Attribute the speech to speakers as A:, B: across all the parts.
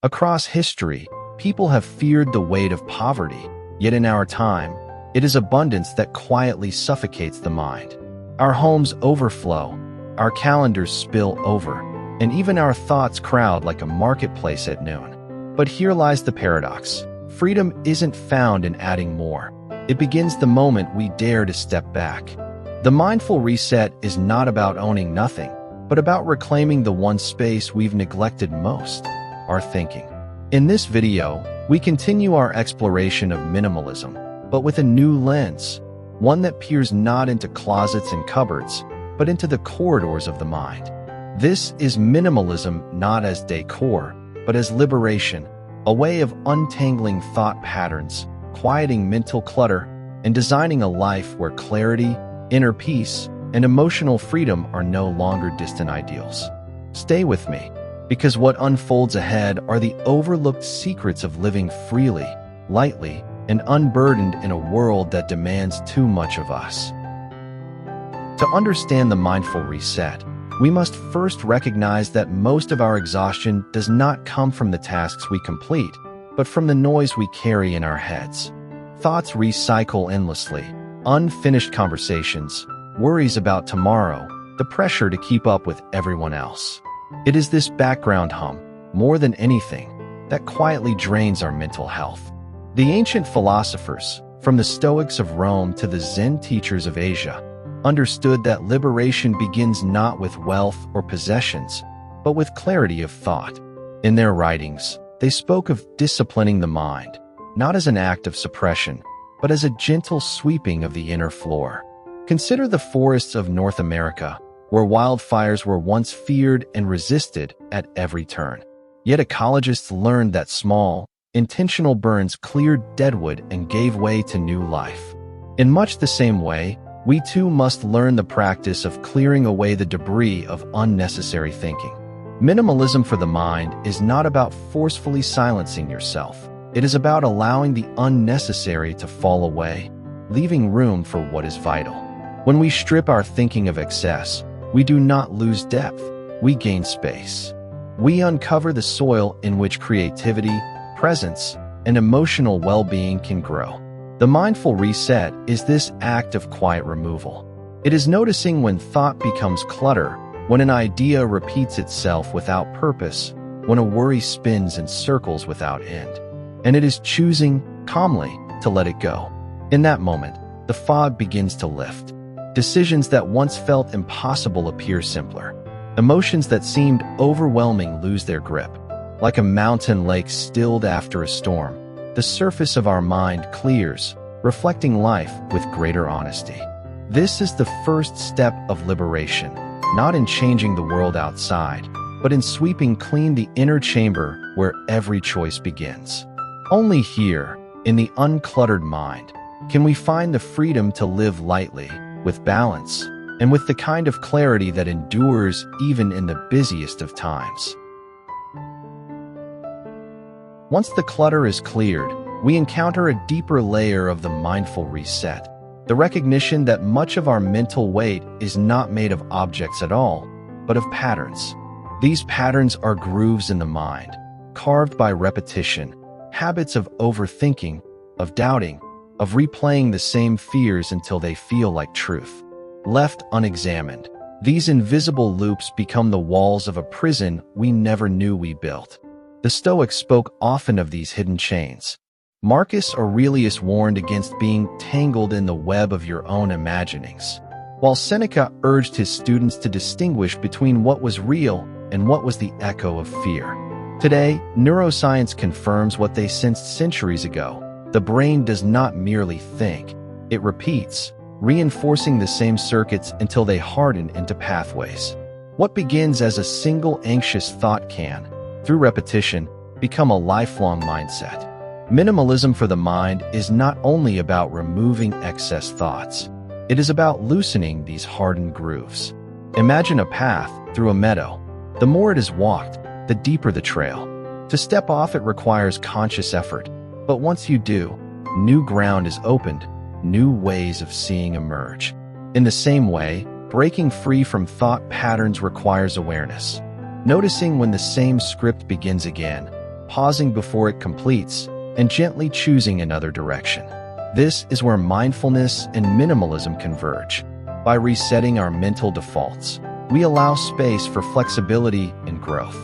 A: Across history, people have feared the weight of poverty, yet in our time, it is abundance that quietly suffocates the mind. Our homes overflow, our calendars spill over, and even our thoughts crowd like a marketplace at noon. But here lies the paradox. Freedom isn't found in adding more. It begins the moment we dare to step back. The mindful reset is not about owning nothing, but about reclaiming the one space we've neglected most, our thinking. In this video, we continue our exploration of minimalism, but with a new lens, one that peers not into closets and cupboards, but into the corridors of the mind. This is minimalism not as decor, but as liberation, a way of untangling thought patterns, quieting mental clutter, and designing a life where clarity, inner peace, and emotional freedom are no longer distant ideals. Stay with me, because what unfolds ahead are the overlooked secrets of living freely, lightly, and unburdened in a world that demands too much of us. To understand the mindful reset, we must first recognize that most of our exhaustion does not come from the tasks we complete, but from the noise we carry in our heads. Thoughts recycle endlessly, unfinished conversations, worries about tomorrow, the pressure to keep up with everyone else. It is this background hum, more than anything, that quietly drains our mental health. The ancient philosophers, from the Stoics of Rome to the Zen teachers of Asia, understood that liberation begins not with wealth or possessions, but with clarity of thought. In their writings, they spoke of disciplining the mind, not as an act of suppression, but as a gentle sweeping of the inner floor. Consider the forests of North America, where wildfires were once feared and resisted at every turn. Yet ecologists learned that small, intentional burns cleared deadwood and gave way to new life. In much the same way, we too must learn the practice of clearing away the debris of unnecessary thinking. Minimalism for the mind is not about forcefully silencing yourself. It is about allowing the unnecessary to fall away, leaving room for what is vital. When we strip our thinking of excess, we do not lose depth, we gain space. We uncover the soil in which creativity, presence, and emotional well-being can grow. The mindful reset is this act of quiet removal. It is noticing when thought becomes clutter, when an idea repeats itself without purpose, when a worry spins in circles without end. And it is choosing, calmly, to let it go. In that moment, the fog begins to lift. Decisions that once felt impossible appear simpler. Emotions that seemed overwhelming lose their grip. Like a mountain lake stilled after a storm, the surface of our mind clears, reflecting life with greater honesty. This is the first step of liberation, not in changing the world outside, but in sweeping clean the inner chamber where every choice begins. Only here, in the uncluttered mind, can we find the freedom to live lightly, with balance, and with the kind of clarity that endures even in the busiest of times. Once the clutter is cleared, we encounter a deeper layer of the mindful reset, the recognition that much of our mental weight is not made of objects at all, but of patterns. These patterns are grooves in the mind, carved by repetition, habits of overthinking, of doubting, of replaying the same fears until they feel like truth. Left unexamined, these invisible loops become the walls of a prison we never knew we built. The Stoics spoke often of these hidden chains. Marcus Aurelius warned against being tangled in the web of your own imaginings, while Seneca urged his students to distinguish between what was real and what was the echo of fear. Today, neuroscience confirms what they sensed centuries ago. The brain does not merely think, it repeats, reinforcing the same circuits until they harden into pathways. What begins as a single anxious thought can, through repetition, become a lifelong mindset. Minimalism for the mind is not only about removing excess thoughts. It is about loosening these hardened grooves. Imagine a path through a meadow. The more it is walked, the deeper the trail. To step off it requires conscious effort. But once you do, new ground is opened, new ways of seeing emerge. In the same way, breaking free from thought patterns requires awareness. Noticing when the same script begins again, pausing before it completes, and gently choosing another direction. This is where mindfulness and minimalism converge. By resetting our mental defaults, we allow space for flexibility and growth.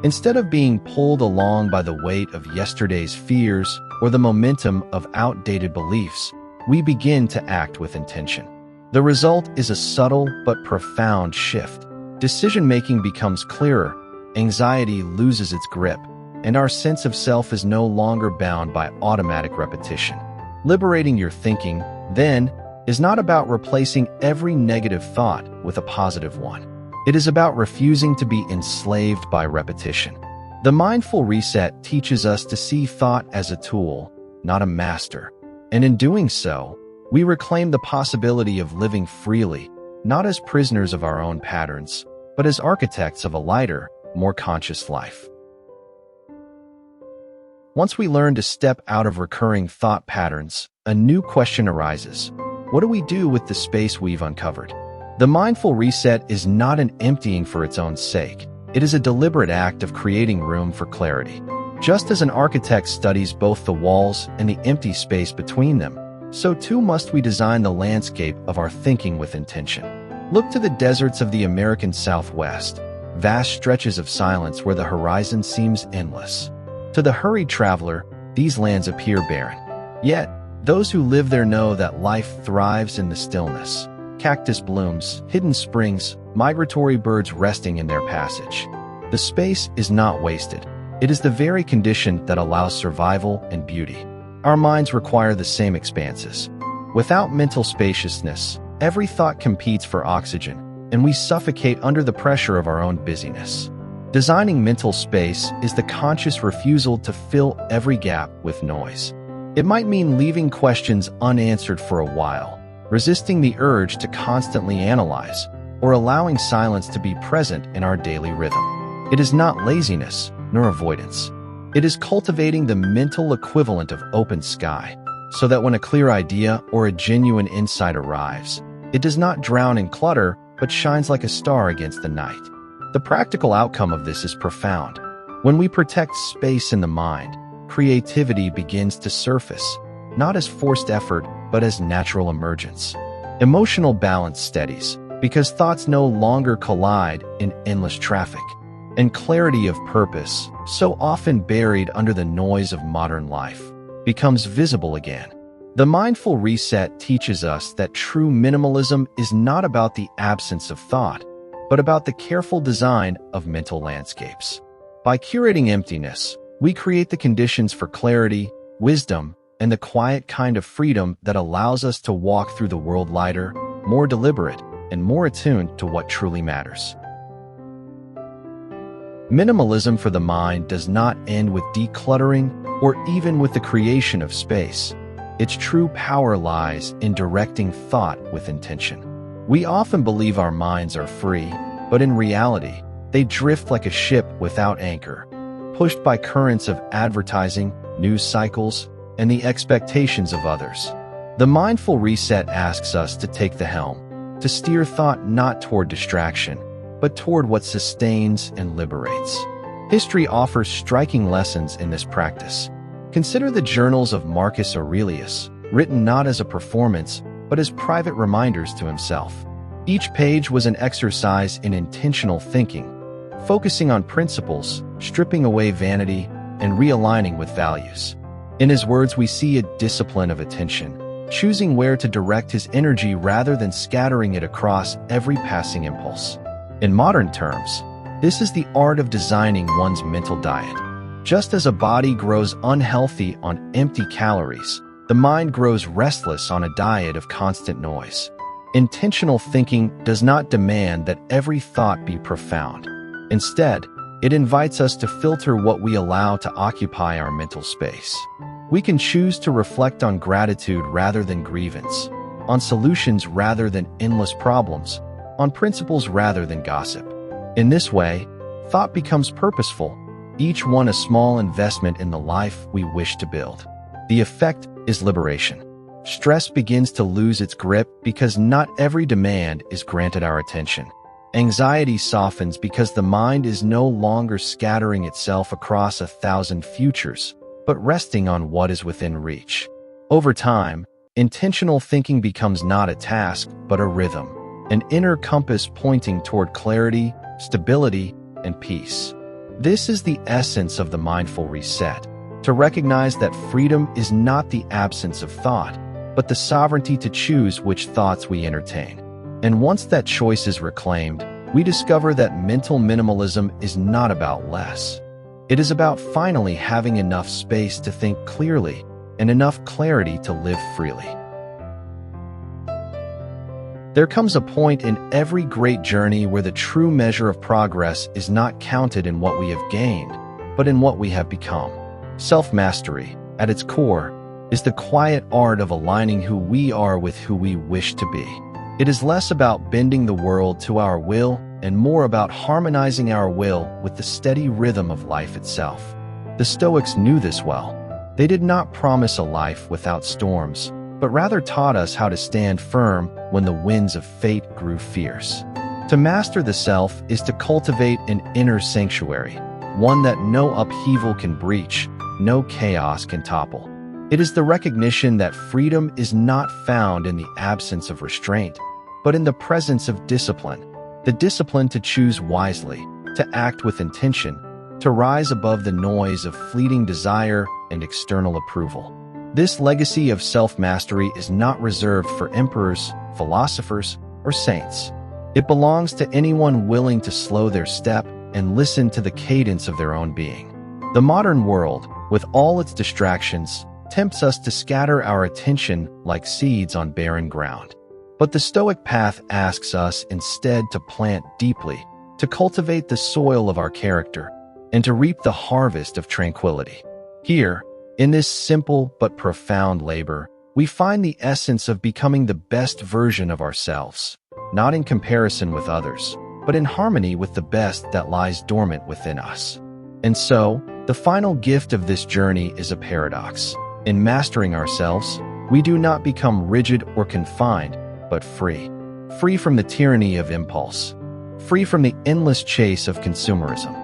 A: Instead of being pulled along by the weight of yesterday's fears or the momentum of outdated beliefs, we begin to act with intention. The result is a subtle but profound shift. Decision-making becomes clearer, anxiety loses its grip, and our sense of self is no longer bound by automatic repetition. Liberating your thinking, then, is not about replacing every negative thought with a positive one. It is about refusing to be enslaved by repetition. The mindful reset teaches us to see thought as a tool, not a master. And in doing so, we reclaim the possibility of living freely, not as prisoners of our own patterns, but as architects of a lighter, more conscious life. Once we learn to step out of recurring thought patterns, a new question arises. What do we do with the space we've uncovered? The mindful reset is not an emptying for its own sake. It is a deliberate act of creating room for clarity. Just as an architect studies both the walls and the empty space between them, so too must we design the landscape of our thinking with intention. Look to the deserts of the American Southwest, vast stretches of silence where the horizon seems endless. To the hurried traveler, these lands appear barren. Yet, those who live there know that life thrives in the stillness. Cactus blooms, hidden springs, migratory birds resting in their passage. The space is not wasted. It is the very condition that allows survival and beauty. Our minds require the same expanses. Without mental spaciousness, every thought competes for oxygen, and we suffocate under the pressure of our own busyness. Designing mental space is the conscious refusal to fill every gap with noise. It might mean leaving questions unanswered for a while, resisting the urge to constantly analyze, or allowing silence to be present in our daily rhythm. It is not laziness, nor avoidance. It is cultivating the mental equivalent of open sky, so that when a clear idea or a genuine insight arrives, it does not drown in clutter, but shines like a star against the night. The practical outcome of this is profound. When we protect space in the mind, creativity begins to surface, not as forced effort, but as natural emergence. Emotional balance steadies, because thoughts no longer collide in endless traffic. And clarity of purpose, so often buried under the noise of modern life, becomes visible again. The mindful reset teaches us that true minimalism is not about the absence of thought, but about the careful design of mental landscapes. By curating emptiness, we create the conditions for clarity, wisdom, and the quiet kind of freedom that allows us to walk through the world lighter, more deliberate, and more attuned to what truly matters. Minimalism for the mind does not end with decluttering or even with the creation of space. Its true power lies in directing thought with intention. We often believe our minds are free, but in reality, they drift like a ship without anchor, pushed by currents of advertising, news cycles, and the expectations of others. The mindful reset asks us to take the helm, to steer thought not toward distraction, but toward what sustains and liberates. History offers striking lessons in this practice. Consider the journals of Marcus Aurelius, written not as a performance, but as private reminders to himself. Each page was an exercise in intentional thinking, focusing on principles, stripping away vanity, and realigning with values. In his words, we see a discipline of attention, choosing where to direct his energy rather than scattering it across every passing impulse. In modern terms, this is the art of designing one's mental diet. Just as a body grows unhealthy on empty calories, the mind grows restless on a diet of constant noise. Intentional thinking does not demand that every thought be profound. Instead, it invites us to filter what we allow to occupy our mental space. We can choose to reflect on gratitude rather than grievance, on solutions rather than endless problems, on principles rather than gossip. In this way, thought becomes purposeful, each one a small investment in the life we wish to build. The effect is liberation. Stress begins to lose its grip because not every demand is granted our attention. Anxiety softens because the mind is no longer scattering itself across 1,000 futures, but resting on what is within reach. Over time, intentional thinking becomes not a task, but a rhythm, an inner compass pointing toward clarity, stability, and peace. This is the essence of the mindful reset, to recognize that freedom is not the absence of thought, but the sovereignty to choose which thoughts we entertain. And once that choice is reclaimed, we discover that mental minimalism is not about less. It is about finally having enough space to think clearly and enough clarity to live freely. There comes a point in every great journey where the true measure of progress is not counted in what we have gained, but in what we have become. Self-mastery, at its core, is the quiet art of aligning who we are with who we wish to be. It is less about bending the world to our will and more about harmonizing our will with the steady rhythm of life itself. The Stoics knew this well. They did not promise a life without storms, but rather taught us how to stand firm when the winds of fate grew fierce. To master the self is to cultivate an inner sanctuary, one that no upheaval can breach, no chaos can topple. It is the recognition that freedom is not found in the absence of restraint, but in the presence of discipline. The discipline to choose wisely, to act with intention, to rise above the noise of fleeting desire and external approval. This legacy of self-mastery is not reserved for emperors, philosophers, or saints. It belongs to anyone willing to slow their step and listen to the cadence of their own being. The modern world, with all its distractions, tempts us to scatter our attention like seeds on barren ground. But the Stoic path asks us instead to plant deeply, to cultivate the soil of our character, and to reap the harvest of tranquility. Here, in this simple but profound labor, we find the essence of becoming the best version of ourselves, not in comparison with others, but in harmony with the best that lies dormant within us. And so, the final gift of this journey is a paradox. In mastering ourselves, we do not become rigid or confined, but free. Free from the tyranny of impulse. Free from the endless chase of consumerism.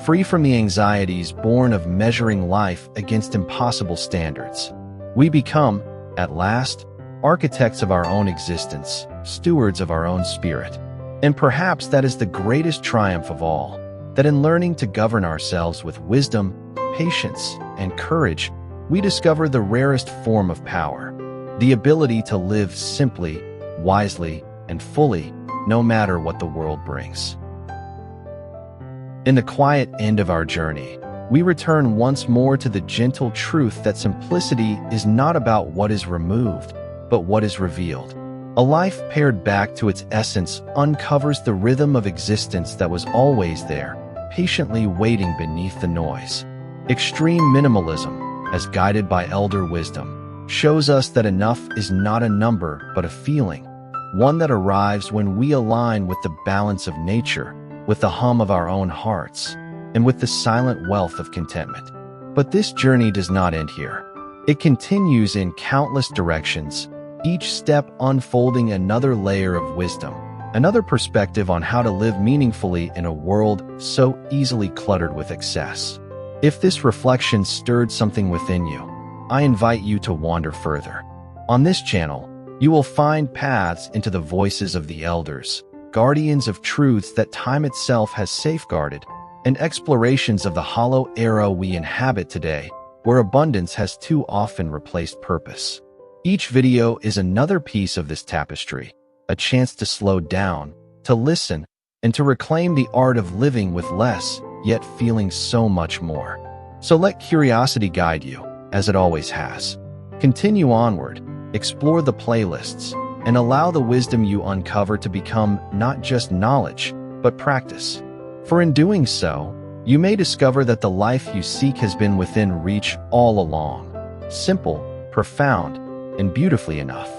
A: Free from the anxieties born of measuring life against impossible standards. We become, at last, architects of our own existence, stewards of our own spirit. And perhaps that is the greatest triumph of all, that in learning to govern ourselves with wisdom, patience, and courage, we discover the rarest form of power, the ability to live simply, wisely, and fully, no matter what the world brings. In the quiet end of our journey, we return once more to the gentle truth that simplicity is not about what is removed, but what is revealed. A life pared back to its essence uncovers the rhythm of existence that was always there, patiently waiting beneath the noise. Extreme minimalism, as guided by elder wisdom, shows us that enough is not a number but a feeling, one that arrives when we align with the balance of nature, with the hum of our own hearts, and with the silent wealth of contentment. But this journey does not end here. It continues in countless directions, each step unfolding another layer of wisdom, another perspective on how to live meaningfully in a world so easily cluttered with excess. If this reflection stirred something within you, I invite you to wander further. On this channel, you will find paths into the voices of the elders, guardians of truths that time itself has safeguarded, and explorations of the hollow era we inhabit today, where abundance has too often replaced purpose. Each video is another piece of this tapestry, a chance to slow down, to listen, and to reclaim the art of living with less, yet feeling so much more. So let curiosity guide you, as it always has. Continue onward, explore the playlists, and allow the wisdom you uncover to become not just knowledge, but practice. For in doing so, you may discover that the life you seek has been within reach all along. Simple, profound, and beautifully enough.